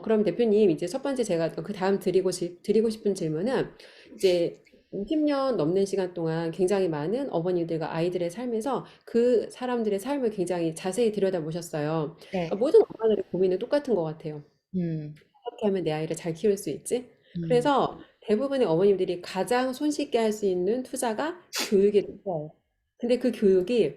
그럼 대표님, 이제 첫 번째 제가 그 다음 드리고 싶은 질문은 이제 20년 넘는 시간 동안 굉장히 많은 어머니들과 아이들의 삶에서 그 사람들의 삶을 굉장히 자세히 들여다보셨어요. 네. 모든 엄마들의 고민은 똑같은 것 같아요. 음, 어떻게 하면 내 아이를 잘 키울 수 있지? 음, 그래서 대부분의 어머님들이 가장 손쉽게 할 수 있는 투자가 교육에 투자예요. 근데 그 교육이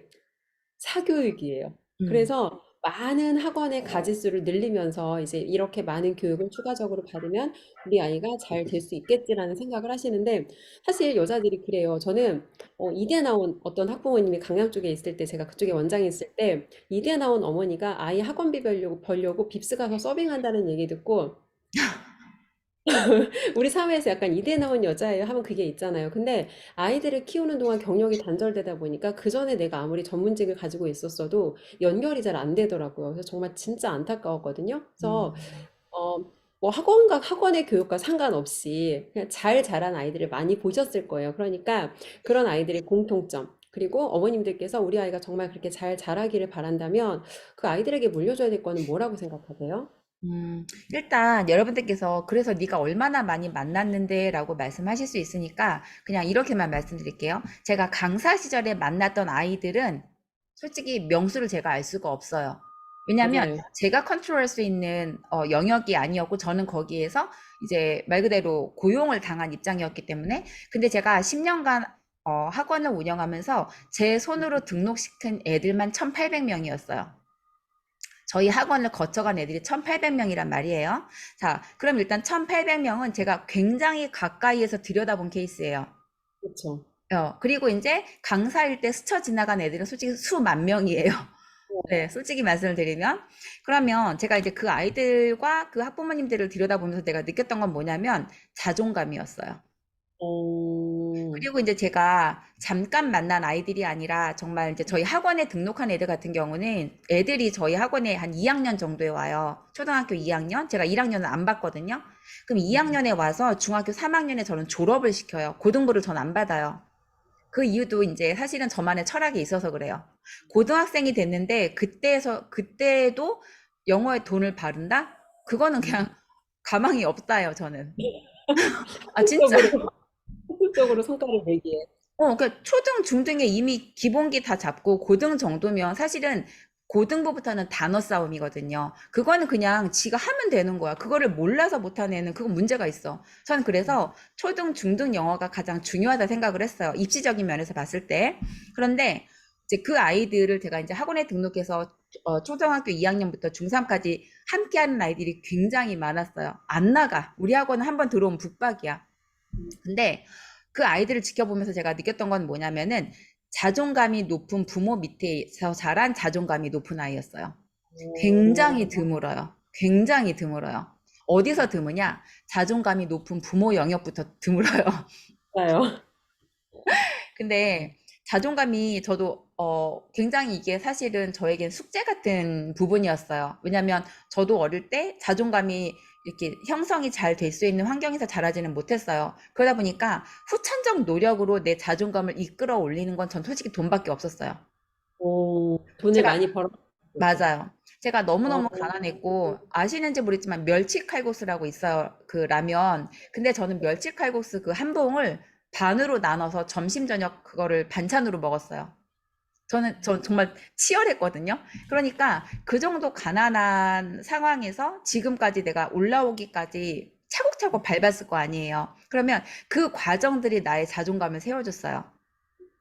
사교육이에요. 음. 그래서 많은 학원의 가짓수를 늘리면서 이제 이렇게 많은 교육을 추가적으로 받으면 우리 아이가 잘 될 수 있겠지라는 생각을 하시는데 사실 여자들이 그래요. 저는 이대 나온 어떤 학부모님이 강남 쪽에 있을 때 제가 그쪽에 원장에 있을 때 이대 나온 어머니가 아이 학원비 벌려고 빕스 가서 서빙한다는 얘기 듣고 우리 사회에서 약간 이대 나온 여자예요 하면 그게 있잖아요. 근데 아이들을 키우는 동안 경력이 단절되다 보니까 그 전에 내가 아무리 전문직을 가지고 있었어도 연결이 잘 안 되더라고요. 그래서 정말 진짜 안타까웠거든요. 그래서 음. 어, 뭐 학원의 교육과 상관없이 그냥 잘 자란 아이들을 많이 보셨을 거예요. 그러니까 그런 아이들의 공통점. 그리고 어머님들께서 우리 아이가 정말 그렇게 잘 자라기를 바란다면 그 아이들에게 물려줘야 될 거는 뭐라고 생각하세요? 일단 여러분들께서 그래서 네가 얼마나 많이 만났는데 라고 말씀하실 수 있으니까 그냥 이렇게만 말씀드릴게요. 제가 강사 시절에 만났던 아이들은 솔직히 명수를 제가 알 수가 없어요. 왜냐하면 맞아요. 제가 컨트롤할 수 있는 영역이 아니었고 저는 거기에서 이제 말 그대로 고용을 당한 입장이었기 때문에 근데 제가 10년간 학원을 운영하면서 제 손으로 등록시킨 애들만 1,800명이었어요. 저희 학원을 거쳐간 애들이 1,800명이란 말이에요. 자, 그럼 일단 1,800명은 제가 굉장히 가까이에서 들여다본 케이스예요. 그렇죠. 그리고 이제 강사일 때 스쳐 지나간 애들은 솔직히 수만 명이에요. 네, 솔직히 말씀을 드리면. 그러면 제가 이제 그 아이들과 그 학부모님들을 들여다보면서 내가 느꼈던 건 뭐냐면 자존감이었어요. 어, 그리고 이제 제가 잠깐 만난 아이들이 아니라 정말 이제 저희 학원에 등록한 애들 같은 경우는 애들이 저희 학원에 한 2학년 정도에 와요. 초등학교 2학년? 제가 1학년은 안 받거든요. 그럼 2학년에 와서 중학교 3학년에 저는 졸업을 시켜요. 고등부를 전 안 받아요. 그 이유도 이제 사실은 저만의 철학이 있어서 그래요. 고등학생이 됐는데 그때도 영어에 돈을 바른다? 그거는 그냥 가망이 없다요, 저는. 아, 진짜. 적극적으로, 적극적으로 성과를 내기에. 그러니까 초등, 중등에 이미 기본기 다 잡고 고등 정도면 사실은 고등부부터는 단어 싸움이거든요. 그거는 그냥 지가 하면 되는 거야. 그거를 몰라서 못하는 애는 그건 문제가 있어. 저는 그래서 초등, 중등 영어가 가장 중요하다 생각을 했어요. 입시적인 면에서 봤을 때. 그런데 이제 그 아이들을 제가 이제 학원에 등록해서 초등학교 2학년부터 중3까지 함께하는 아이들이 굉장히 많았어요. 안 나가. 우리 학원은 한번 들어오면 북박이야. 근데 그 아이들을 지켜보면서 제가 느꼈던 건 뭐냐면은 자존감이 높은 부모 밑에서 자란 자존감이 높은 아이였어요. 굉장히 오, 드물어요. 굉장히 드물어요. 어디서 드무냐? 자존감이 높은 부모 영역부터 드물어요. 맞아요. 근데 자존감이 저도 굉장히 이게 사실은 저에겐 숙제 같은 부분이었어요. 왜냐면 저도 어릴 때 자존감이 이렇게 형성이 잘 될 수 있는 환경에서 자라지는 못했어요. 그러다 보니까 후천적 노력으로 내 자존감을 이끌어 올리는 건 전 솔직히 돈밖에 없었어요. 돈을 제가 많이 벌어 거죠. 맞아요. 제가 어, 너무너무 가난했고 아시는지 모르겠지만 멸치 칼국수라고 있어요. 그 라면. 근데 저는 멸치 칼국수 그 한 봉을 반으로 나눠서 점심 저녁 그거를 반찬으로 먹었어요. 전 정말 치열했거든요. 그러니까 그 정도 가난한 상황에서 지금까지 내가 올라오기까지 차곡차곡 밟았을 거 아니에요. 그러면 그 과정들이 나의 자존감을 세워줬어요.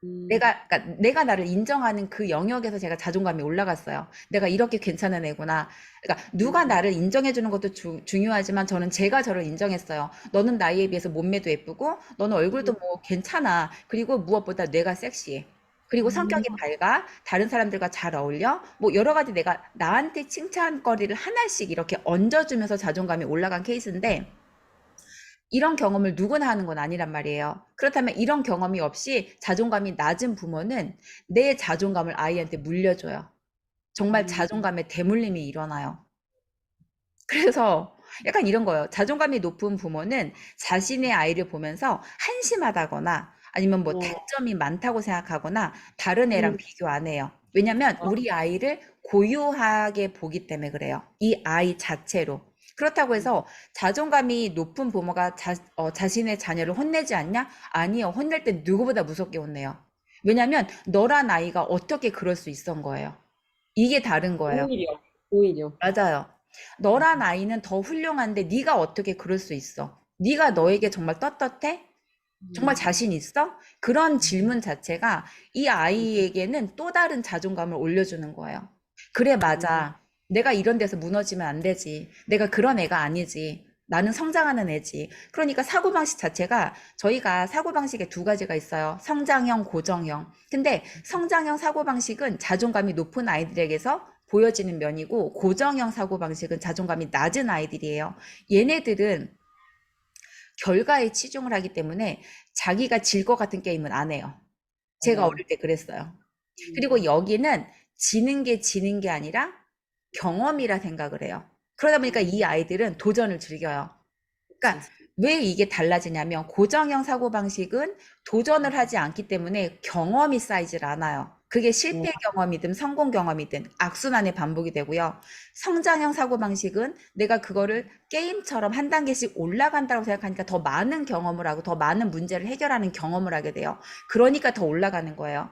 음, 그러니까 내가 나를 인정하는 그 영역에서 제가 자존감이 올라갔어요. 내가 이렇게 괜찮은 애구나. 그러니까 누가 음, 나를 인정해주는 것도 중요하지만 저는 제가 저를 인정했어요. 너는 나이에 비해서 몸매도 예쁘고, 너는 얼굴도 뭐 괜찮아. 그리고 무엇보다 뇌가 섹시해. 그리고 음, 성격이 밝아. 다른 사람들과 잘 어울려. 뭐 여러 가지 내가 나한테 칭찬거리를 하나씩 이렇게 얹어주면서 자존감이 올라간 케이스인데, 이런 경험을 누구나 하는 건 아니란 말이에요. 그렇다면 이런 경험이 없이 자존감이 낮은 부모는 내 자존감을 아이한테 물려줘요. 정말 음, 자존감에 대물림이 일어나요. 그래서 약간 이런 거예요. 자존감이 높은 부모는 자신의 아이를 보면서 한심하다거나 아니면 뭐 어, 단점이 많다고 생각하거나 다른 애랑 음, 비교 안 해요. 왜냐면 어, 우리 아이를 고유하게 보기 때문에 그래요. 이 아이 자체로. 그렇다고 음. 해서 자존감이 높은 부모가 자신의 자녀를 혼내지 않냐? 아니요. 혼낼 때 누구보다 무섭게 혼내요. 왜냐면 너란 아이가 어떻게 그럴 수 있던 거예요. 이게 다른 거예요. 오히려, 오히려. 맞아요. 너란 아이는 더 훌륭한데 네가 어떻게 그럴 수 있어? 네가 너에게 정말 떳떳해? 정말 음, 자신 있어? 그런 음, 질문 자체가 이 음, 아이에게는 또 다른 자존감을 올려주는 거예요. 그래, 음, 맞아. 내가 이런 데서 무너지면 안 되지. 내가 그런 애가 아니지. 나는 성장하는 애지. 그러니까 사고방식 자체가 저희가 사고방식에 두 가지가 있어요. 성장형, 고정형. 근데 성장형 사고방식은 자존감이 높은 아이들에게서 보여지는 면이고 고정형 사고방식은 자존감이 낮은 아이들이에요. 얘네들은 결과에 치중을 하기 때문에 자기가 질 것 같은 게임은 안 해요. 제가 맞아요. 어릴 때 그랬어요. 그리고 음, 여기는 지는 게 아니라 경험이라 생각을 해요. 그러다 보니까 이 음, 아이들은 도전을 즐겨요. 그러니까 그치. 왜 이게 달라지냐면 고정형 사고방식은 도전을 하지 않기 때문에 경험이 쌓이질 않아요. 그게 어, 실패 경험이든 성공 경험이든 악순환의 반복이 되고요. 성장형 사고방식은 내가 그거를 게임처럼 한 단계씩 올라간다고 생각하니까 더 많은 경험을 하고 더 많은 문제를 해결하는 경험을 하게 돼요. 그러니까 더 올라가는 거예요.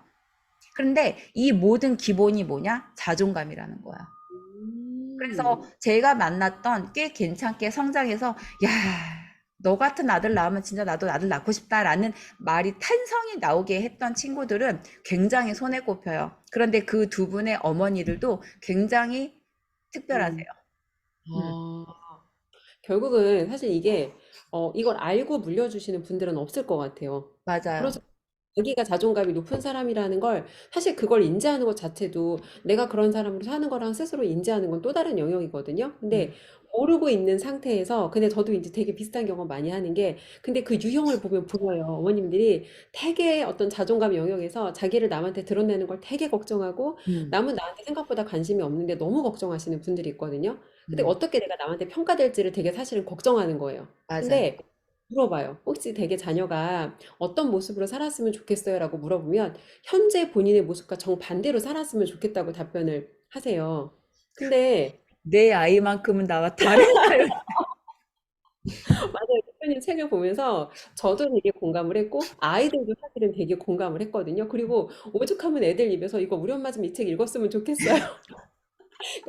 그런데 이 모든 기본이 뭐냐? 자존감이라는 거야. 그래서 음, 제가 만났던 꽤 괜찮게 성장해서 야, 너 같은 아들 낳으면 진짜 나도 아들 낳고 싶다라는 말이 탄성이 나오게 했던 친구들은 굉장히 손에 꼽혀요. 그런데 그 두 분의 어머니들도 굉장히 특별하세요. 음. 음, 아, 결국은 사실 이게, 이걸 알고 물려주시는 분들은 없을 것 같아요. 맞아요. 그렇죠. 자기가 자존감이 높은 사람이라는 걸 사실 그걸 인지하는 것 자체도 내가 그런 사람으로 사는 거랑 스스로 인지하는 건 또 다른 영역이거든요. 근데 음, 모르고 있는 상태에서 근데 저도 이제 되게 비슷한 경험 많이 하는 게 근데 그 유형을 보면 보여요. 어머님들이 되게 어떤 자존감 영역에서 자기를 남한테 드러내는 걸 되게 걱정하고 음, 남은 나한테 생각보다 관심이 없는데 너무 걱정하시는 분들이 있거든요. 근데 음, 어떻게 내가 남한테 평가될지를 되게 사실은 걱정하는 거예요. 맞아요. 근데 물어봐요. 혹시 되게 자녀가 어떤 모습으로 살았으면 좋겠어요? 라고 물어보면 현재 본인의 모습과 정반대로 살았으면 좋겠다고 답변을 하세요. 근데 내 아이만큼은 나와 다른 삶. 맞아요. 대표님 책을 보면서 저도 되게 공감을 했고 아이들도 사실은 되게 공감을 했거든요. 그리고 오죽하면 애들 입에서 이거 우리 엄마 좀 이 책 읽었으면 좋겠어요.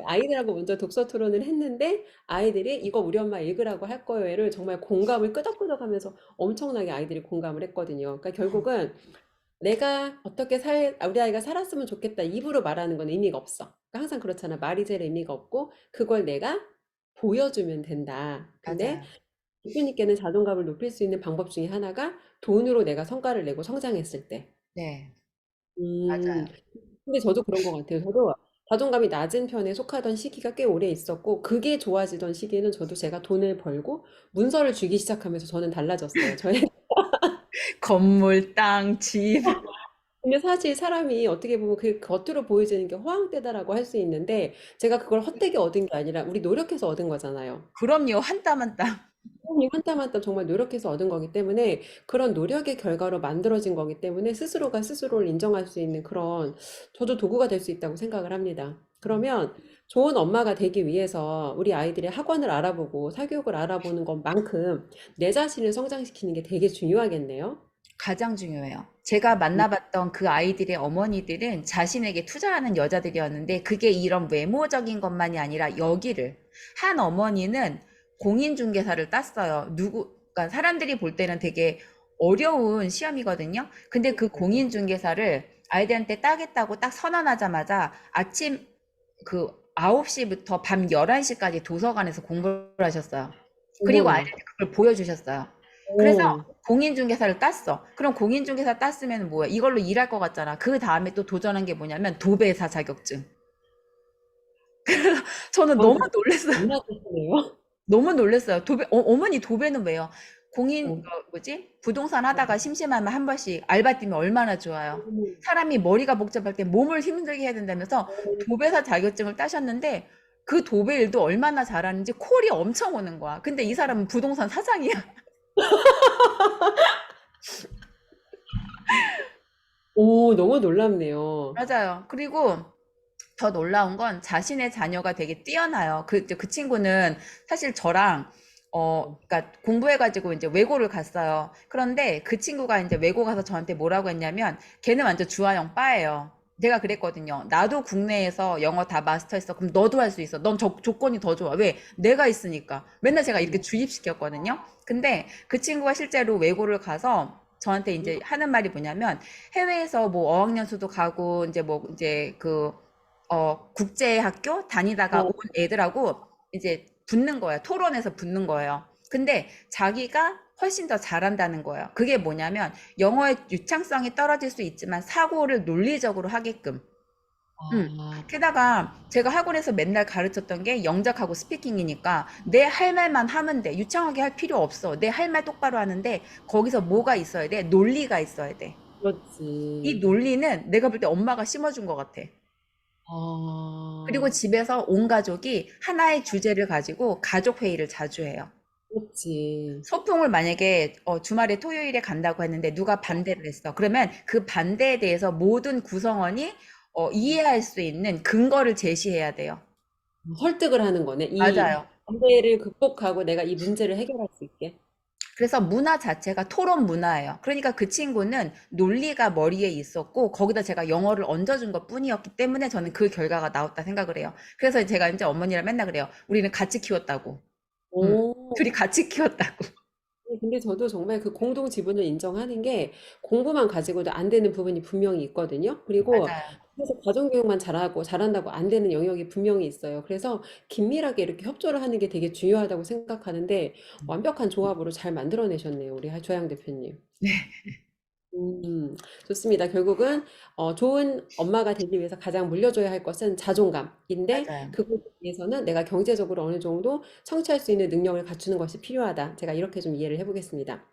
아이들하고 먼저 독서 토론을 했는데 아이들이 이거 우리 엄마 읽으라고 할 거예요를 정말 공감을 끄덕끄덕 하면서 엄청나게 아이들이 공감을 했거든요. 그러니까 결국은 내가 어떻게 우리 아이가 살았으면 좋겠다 입으로 말하는 건 의미가 없어. 그러니까 항상 그렇잖아. 말이 제일 의미가 없고 그걸 내가 보여주면 된다. 근데 맞아요. 대표님께는 자존감을 높일 수 있는 방법 중에 하나가 돈으로 내가 성과를 내고 성장했을 때. 네, 음, 맞아요. 근데 저도 그런 것 같아요. 저도 자존감이 낮은 편에 속하던 시기가 꽤 오래 있었고, 그게 좋아지던 시기에는 저도 제가 돈을 벌고 문서를 주기 시작하면서 저는 달라졌어요. 저의 건물, 땅, 집. 근데 사실 사람이 어떻게 보면 그 겉으로 보여지는 게 호황되다라고 할 수 있는데 제가 그걸 헛되게 얻은 게 아니라 우리 노력해서 얻은 거잖아요. 그럼요. 한 땀 한 땀. 한 땀 한 땀 정말 노력해서 얻은 거기 때문에 그런 노력의 결과로 만들어진 거기 때문에 스스로가 스스로를 인정할 수 있는 그런 저도 도구가 될 수 있다고 생각을 합니다. 그러면 좋은 엄마가 되기 위해서 우리 아이들의 학원을 알아보고 사교육을 알아보는 것만큼 내 자신을 성장시키는 게 되게 중요하겠네요. 가장 중요해요. 제가 만나봤던 그 아이들의 어머니들은 자신에게 투자하는 여자들이었는데 그게 이런 외모적인 것만이 아니라 여기를 한 어머니는 공인중개사를 땄어요. 그러니까 사람들이 볼 때는 되게 어려운 시험이거든요. 근데 그 공인중개사를 아이들한테 따겠다고 딱 선언하자마자 아침 그 9시부터 밤 11시까지 도서관에서 공부를 하셨어요. 그리고 어머나. 아이들한테 그걸 보여주셨어요. 그래서 오. 공인중개사를 땄어. 그럼 공인중개사 땄으면 뭐야? 이걸로 일할 것 같잖아. 그 다음에 또 도전한 게 뭐냐면 도배사 자격증. 저는 아, 너무 진짜 놀랐어요. 문화적이네요. 너무 놀랐어요. 어머니 도배는 왜요? 뭐지? 부동산 하다가 심심하면 한 번씩 알바 뛰면 얼마나 좋아요. 사람이 머리가 복잡할 때 몸을 힘들게 해야 된다면서 도배사 자격증을 따셨는데 그 도배 일도 얼마나 잘하는지 콜이 엄청 오는 거야. 근데 이 사람은 부동산 사장이야. 오, 너무 놀랍네요. 맞아요. 그리고 더 놀라운 건 자신의 자녀가 되게 뛰어나요. 그 친구는 사실 저랑 그러니까 공부해가지고 이제 외고를 갔어요. 그런데 그 친구가 이제 외고 가서 저한테 뭐라고 했냐면, 걔는 완전 주아영 빠예요. 제가 그랬거든요. 나도 국내에서 영어 다 마스터했어. 그럼 너도 할 수 있어. 넌 조건이 더 좋아. 왜? 내가 있으니까. 맨날 제가 이렇게 주입시켰거든요. 근데 그 친구가 실제로 외고를 가서 저한테 이제 하는 말이 뭐냐면, 해외에서 뭐 어학연수도 가고 이제 뭐 이제 그 국제학교 다니다가 온 어, 애들하고 이제 붙는 거예요. 토론에서 붙는 거예요. 근데 자기가 훨씬 더 잘한다는 거예요. 그게 뭐냐면 영어의 유창성이 떨어질 수 있지만 사고를 논리적으로 하게끔. 음. 아, 게다가 제가 학원에서 맨날 가르쳤던 게 영작하고 스피킹이니까 내 할 말만 하면 돼. 유창하게 할 필요 없어. 내 할 말 똑바로 하는데 거기서 뭐가 있어야 돼? 논리가 있어야 돼. 이 그렇지. 논리는 내가 볼 때 엄마가 심어준 것 같아. 그리고 아, 집에서 온 가족이 하나의 주제를 가지고 가족 회의를 자주 해요. 그렇지. 소풍을 만약에 주말에 토요일에 간다고 했는데 누가 반대를 했어. 그러면 그 반대에 대해서 모든 구성원이 이해할 수 있는 근거를 제시해야 돼요. 설득을 하는 거네. 이 맞아요. 관계를 극복하고 내가 이 문제를 해결할 수 있게. 그래서 문화 자체가 토론 문화예요. 그러니까 그 친구는 논리가 머리에 있었고 거기다 제가 영어를 얹어준 것 뿐이었기 때문에 저는 그 결과가 나왔다 생각을 해요. 그래서 제가 이제 어머니랑 맨날 그래요. 우리는 같이 키웠다고. 음, 오. 둘이 같이 키웠다고. 근데 저도 정말 그 공동 지분을 인정하는 게 공부만 가지고도 안 되는 부분이 분명히 있거든요. 그리고 맞아요. 그래서 가정교육만 잘하고 잘한다고 안 되는 영역이 분명히 있어요. 그래서 긴밀하게 이렇게 협조를 하는 게 되게 중요하다고 생각하는데 완벽한 조합으로 잘 만들어내셨네요. 우리 조양 대표님. 좋습니다. 결국은 좋은 엄마가 되기 위해서 가장 물려줘야 할 것은 자존감인데 맞아요. 그것에 위해서는 내가 경제적으로 어느 정도 성취할 수 있는 능력을 갖추는 것이 필요하다. 제가 이렇게 좀 이해를 해보겠습니다.